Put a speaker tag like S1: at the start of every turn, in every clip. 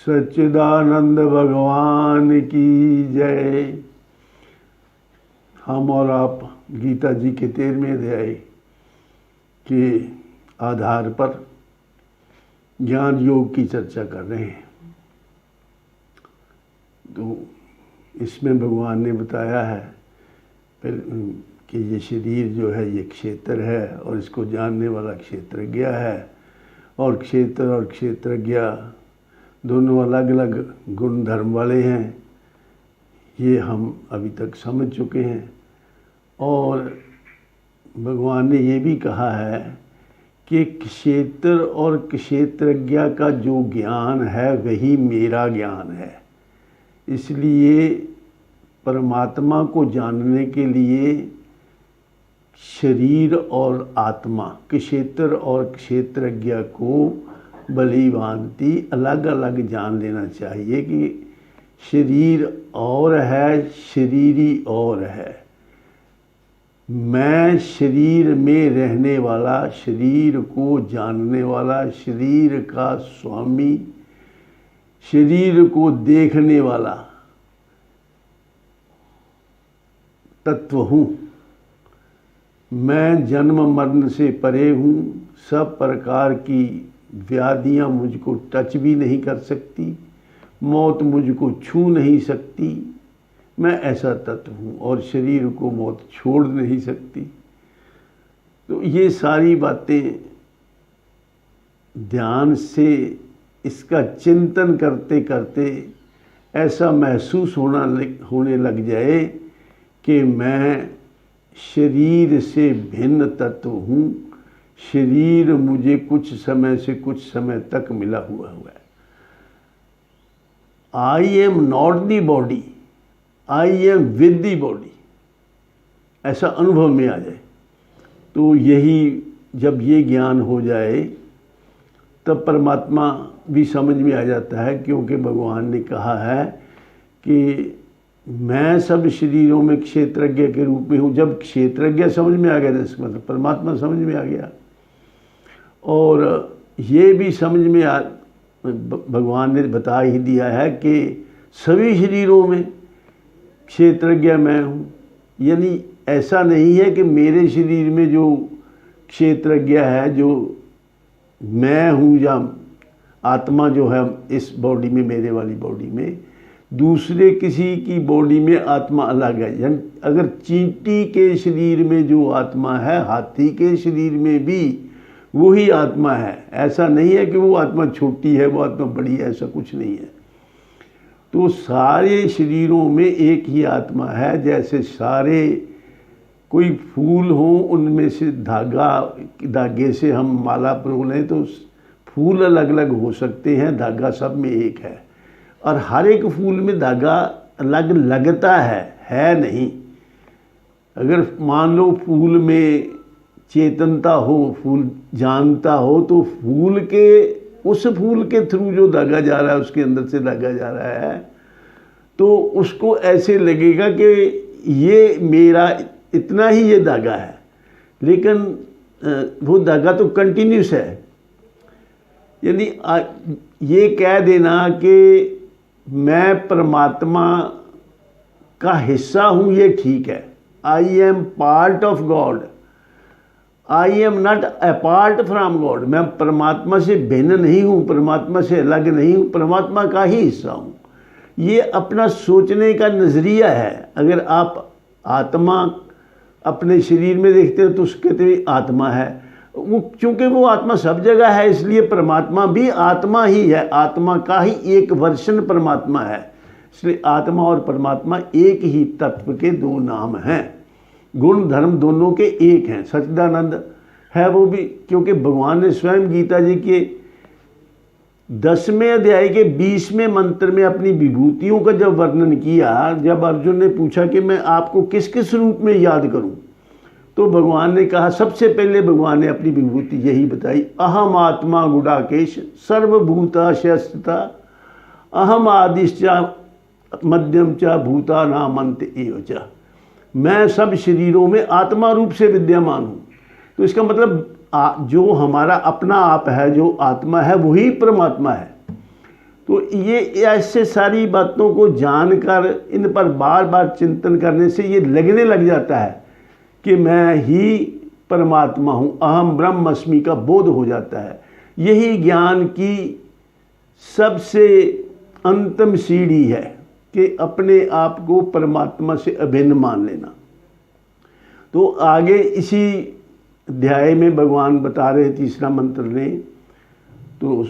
S1: सच्चिदानंद भगवान की जय। हम और आप गीता जी के 13वें अध्याय के आधार पर ज्ञान योग की चर्चा कर रहे हैं। तो इसमें भगवान ने बताया है कि ये शरीर जो है ये क्षेत्र है और इसको जानने वाला क्षेत्रज्ञ है, और क्षेत्र और क्षेत्रज्ञ दोनों अलग अलग गुण धर्म वाले हैं। ये हम अभी तक समझ चुके हैं। और भगवान ने ये भी कहा है कि क्षेत्र और क्षेत्रज्ञ का जो ज्ञान है वही मेरा ज्ञान है। इसलिए परमात्मा को जानने के लिए शरीर और आत्मा, क्षेत्र और क्षेत्रज्ञ को भली भांति अलग अलग जान लेना चाहिए कि शरीर और है, शरीरी और है। मैं शरीर में रहने वाला, शरीर को जानने वाला, शरीर का स्वामी, शरीर को देखने वाला तत्व हूँ। मैं जन्म मरण से परे हूँ। सब प्रकार की व्याधियाँ मुझको टच भी नहीं कर सकती, मौत मुझको छू नहीं सकती। मैं ऐसा तत्व हूँ और शरीर को मौत छोड़ नहीं सकती। तो ये सारी बातें ध्यान से इसका चिंतन करते करते ऐसा महसूस होने लग जाए कि मैं शरीर से भिन्न तत्व हूँ। शरीर मुझे कुछ समय से कुछ समय तक मिला हुआ है। I am not the body, I am with the body, ऐसा अनुभव में आ जाए। तो यही जब ये ज्ञान हो जाए तब परमात्मा भी समझ में आ जाता है, क्योंकि भगवान ने कहा है कि मैं सब शरीरों में क्षेत्रज्ञ के रूप में हूँ। जब क्षेत्रज्ञ समझ में आ गया तो इसका मतलब परमात्मा समझ में आ गया। और ये भी समझ में भगवान ने बता ही दिया है कि सभी शरीरों में क्षेत्रज्ञ मैं हूँ। यानी ऐसा नहीं है कि मेरे शरीर में जो क्षेत्रज्ञ है, जो मैं हूँ, या आत्मा जो है इस बॉडी में, मेरे वाली बॉडी में, दूसरे किसी की बॉडी में आत्मा अलग है। यानी अगर चींटी के शरीर में जो आत्मा है, हाथी के शरीर में भी वही आत्मा है। ऐसा नहीं है कि वो आत्मा छोटी है, वो आत्मा बड़ी है, ऐसा कुछ नहीं है। तो सारे शरीरों में एक ही आत्मा है। जैसे सारे कोई फूल हो, उनमें से धागे से हम माला परो लें तो फूल अलग अलग हो सकते हैं, धागा सब में एक है। और हर एक फूल में धागा अलग लगता है नहीं। अगर मान लो फूल में चेतनता हो, फूल जानता हो, तो उस फूल के थ्रू जो धागा जा रहा है, उसके अंदर से धागा जा रहा है, तो उसको ऐसे लगेगा कि ये मेरा इतना ही ये धागा है। लेकिन वो धागा तो कंटिन्यूस है। यानी ये कह देना कि मैं परमात्मा का हिस्सा हूँ, ये ठीक है। I am part of God, I am not apart from God. मैं परमात्मा से भिन्न नहीं हूँ, परमात्मा से अलग नहीं हूँ, परमात्मा का ही हिस्सा हूँ। ये अपना सोचने का नज़रिया है। अगर आप आत्मा अपने शरीर में देखते हो तो उसके तो आत्मा है, वो चूँकि वो आत्मा सब जगह है, इसलिए परमात्मा भी आत्मा ही है। आत्मा का ही एक वर्षन परमात्मा है। इसलिए आत्मा और परमात्मा एक ही तत्व के दो नाम हैं। गुण धर्म दोनों के एक हैं। सच्चिदानंद है वो भी, क्योंकि भगवान ने स्वयं गीता जी के 10वें अध्याय के 20वें मंत्र में अपनी विभूतियों का जब वर्णन किया, जब अर्जुन ने पूछा कि मैं आपको किस किस रूप में याद करूं, तो भगवान ने कहा, सबसे पहले भगवान ने अपनी विभूति यही बताई, अहम आत्मा गुडाकेश सर्वभूताशयस्थिता अहम आदिश्चा मध्यम च भूता नामंत एव च। मैं सब शरीरों में आत्मा रूप से विद्यमान हूँ। तो इसका मतलब जो हमारा अपना आप है, जो आत्मा है, वही परमात्मा है। तो ये ऐसे सारी बातों को जानकर इन पर बार बार चिंतन करने से ये लगने लग जाता है कि मैं ही परमात्मा हूँ, अहम ब्रह्मस्मि का बोध हो जाता है। यही ज्ञान की सबसे अंतिम सीढ़ी है कि अपने आप को परमात्मा से अभिन्न मान लेना। तो आगे इसी अध्याय में भगवान बता रहे तीसरा मंत्र ने, तो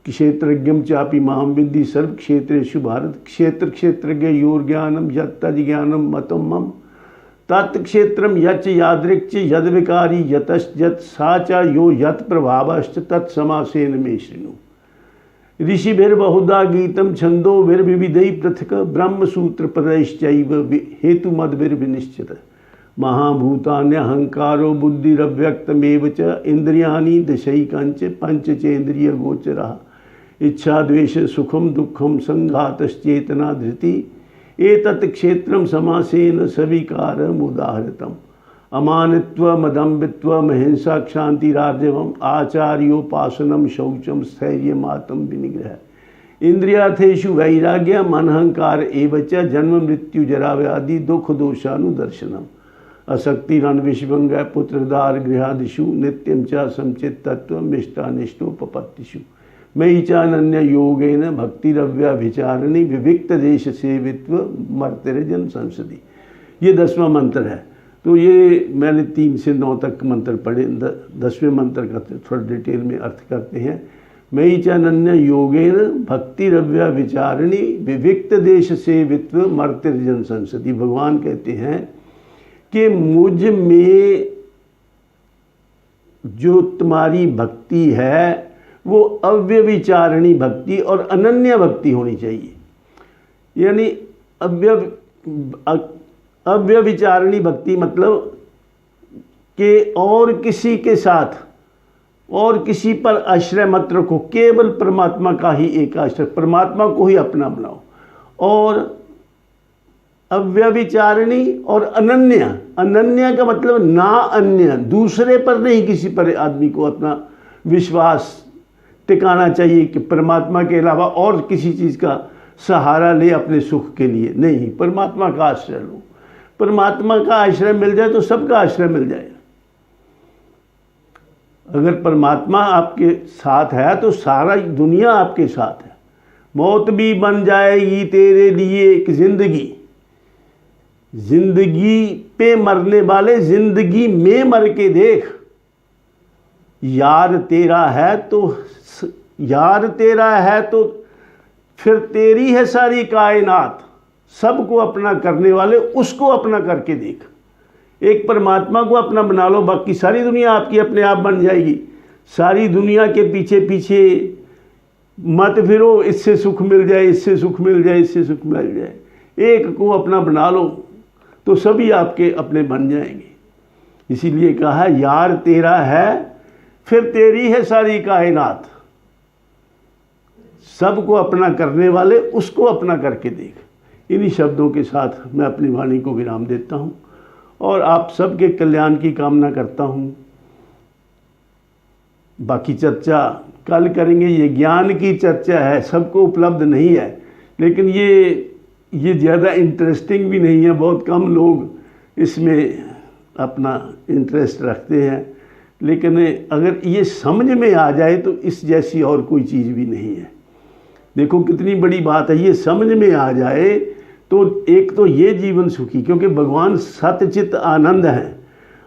S1: क्षेत्रज्ञम चापि माम विद्धि सर्व क्षेत्रेषु भारत, क्षेत्र क्षेत्रज्ञ योर ज्ञानम यत्तज ज्ञानम मतम मम, तत्क्षेत्रम यच यादृक्च यद विकारी यतश्चत सा च यो यत प्रभावश्च तत्समासेन मे शृणु। ऋषिभिर्बहुधा गीतम छंदो विविधै पृथक् ब्रह्मसूत्र पदैश्चैव हेतुमद्भिर्विनिश्चित। महाभूतान्यहंकारो बुद्धिरव्यक्तमेव च इंद्रियाणि दशैकांच पंचचेन्द्रिय गोचरः। इच्छा द्वेष सुखम दुखम संघातश्चेतना धृति एतत् क्षेत्रम समासेन सविकारम उदाहृतम्। अमानित्वम् अदम्भित्वम् अहिंसा क्षान्तिरार्जवम् आचार्योपासनम शौचम स्थैर्यम् आत्म विनिग्रह। इंद्रियार्थेषु वैराग्यम् अनहंकार एव च जन्म मृत्यु जरा व्याधि दुख दोषानुदर्शनम्। असक्तिरन विषभंग पुत्रदार गृहादिषु नित्यं च संचित तत्वम् इष्टानिष्टोपपत्तिषु। मयि चानन्य योगेन भक्तिरव्याभिचारिणी विविक्त देश सेवित्व मर्त्यजन संसदी। ये 10वां मंत्र है। तो ये मैंने 3 से 9 तक मंत्र पढ़े। 10वें मंत्र का थोड़ा डिटेल में अर्थ करते हैं। मयि चानन्य योगेन भक्तिरव्याभिचारिणी विविक्त देश सेवित्व मर्त्यजन संसदी। भगवान कहते हैं कि मुझ में जो तुम्हारी भक्ति है वो अव्यभिचारिणी भक्ति और अनन्य भक्ति होनी चाहिए। यानी अव्यभिचारिणी भक्ति मतलब कि और किसी के साथ और किसी पर आश्रय मत रखो, केवल परमात्मा का ही एक आश्रय, परमात्मा को ही अपना बनाओ। और अव्यभिचारिणी और अनन्य, अनन्य का मतलब ना अन्य, दूसरे पर नहीं, किसी पर आदमी को अपना विश्वास टिकाना चाहिए कि परमात्मा के अलावा और किसी चीज़ का सहारा ले अपने सुख के लिए नहीं, परमात्मा का आश्रय लो। परमात्मा का आश्रय मिल जाए तो सबका आश्रय मिल जाएगा। अगर परमात्मा आपके साथ है तो सारा दुनिया आपके साथ है। मौत भी बन जाएगी तेरे लिए एक जिंदगी, जिंदगी पे मरने वाले जिंदगी में मर के देख। यार तेरा है तो फिर तेरी है सारी कायनात। सबको अपना करने वाले उसको अपना करके देख। एक परमात्मा को अपना बना लो, बाकी सारी दुनिया आपकी अपने आप बन जाएगी। सारी दुनिया के पीछे पीछे मत फिरो, इससे सुख मिल जाए, इससे सुख मिल जाए, इससे सुख मिल जाए। एक को अपना बना लो तो सभी आपके अपने बन जाएंगे। इसीलिए कहा यार तेरा है फिर तेरी है सारी कायनात। सबको अपना करने वाले उसको अपना करके देख। इन्हीं शब्दों के साथ मैं अपनी वाणी को विराम देता हूँ और आप सबके कल्याण की कामना करता हूँ। बाकी चर्चा कल करेंगे। ये ज्ञान की चर्चा है, सबको उपलब्ध नहीं है, लेकिन ये ज़्यादा इंटरेस्टिंग भी नहीं है। बहुत कम लोग इसमें अपना इंटरेस्ट रखते हैं, लेकिन अगर ये समझ में आ जाए तो इस जैसी और कोई चीज़ भी नहीं है। देखो कितनी बड़ी बात है, ये समझ में आ जाए तो एक तो ये जीवन सुखी, क्योंकि भगवान सतचित आनंद हैं।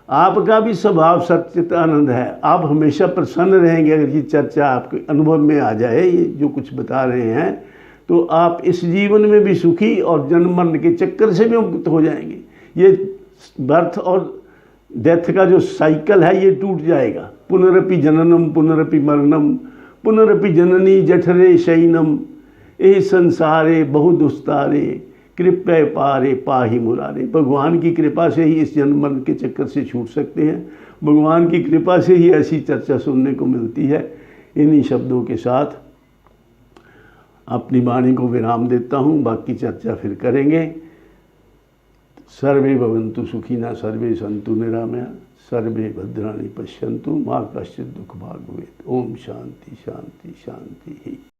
S1: आपका भी स्वभाव सतचित आनंद है, आप हमेशा प्रसन्न रहेंगे। अगर ये चर्चा आपके अनुभव में आ जाए, ये जो कुछ बता रहे हैं, तो आप इस जीवन में भी सुखी और जन्म मरण के चक्कर से भी मुक्त हो जाएंगे। ये बर्थ और डेथ का जो साइकिल है ये टूट जाएगा। पुनरपि जननम पुनरपि मरणम पुनरपि जननी जठरे शयनम ए संसारे बहु दुस्तारे कृपया पारे पाही मुरारे। भगवान की कृपा से ही इस जन्म मरण के चक्कर से छूट सकते हैं। भगवान की कृपा से ही ऐसी चर्चा सुनने को मिलती है। इन्हीं शब्दों के साथ अपनी वाणी को विराम देता हूँ, बाकी चर्चा फिर करेंगे। सर्वे भवन्तु सुखिनः, सर्वे सन्तु निरामया, सर्वे भद्राणि पश्यन्तु, मा कश्चित् दुःखभाग् भवेत्। ओम शांति शांति शांति ही।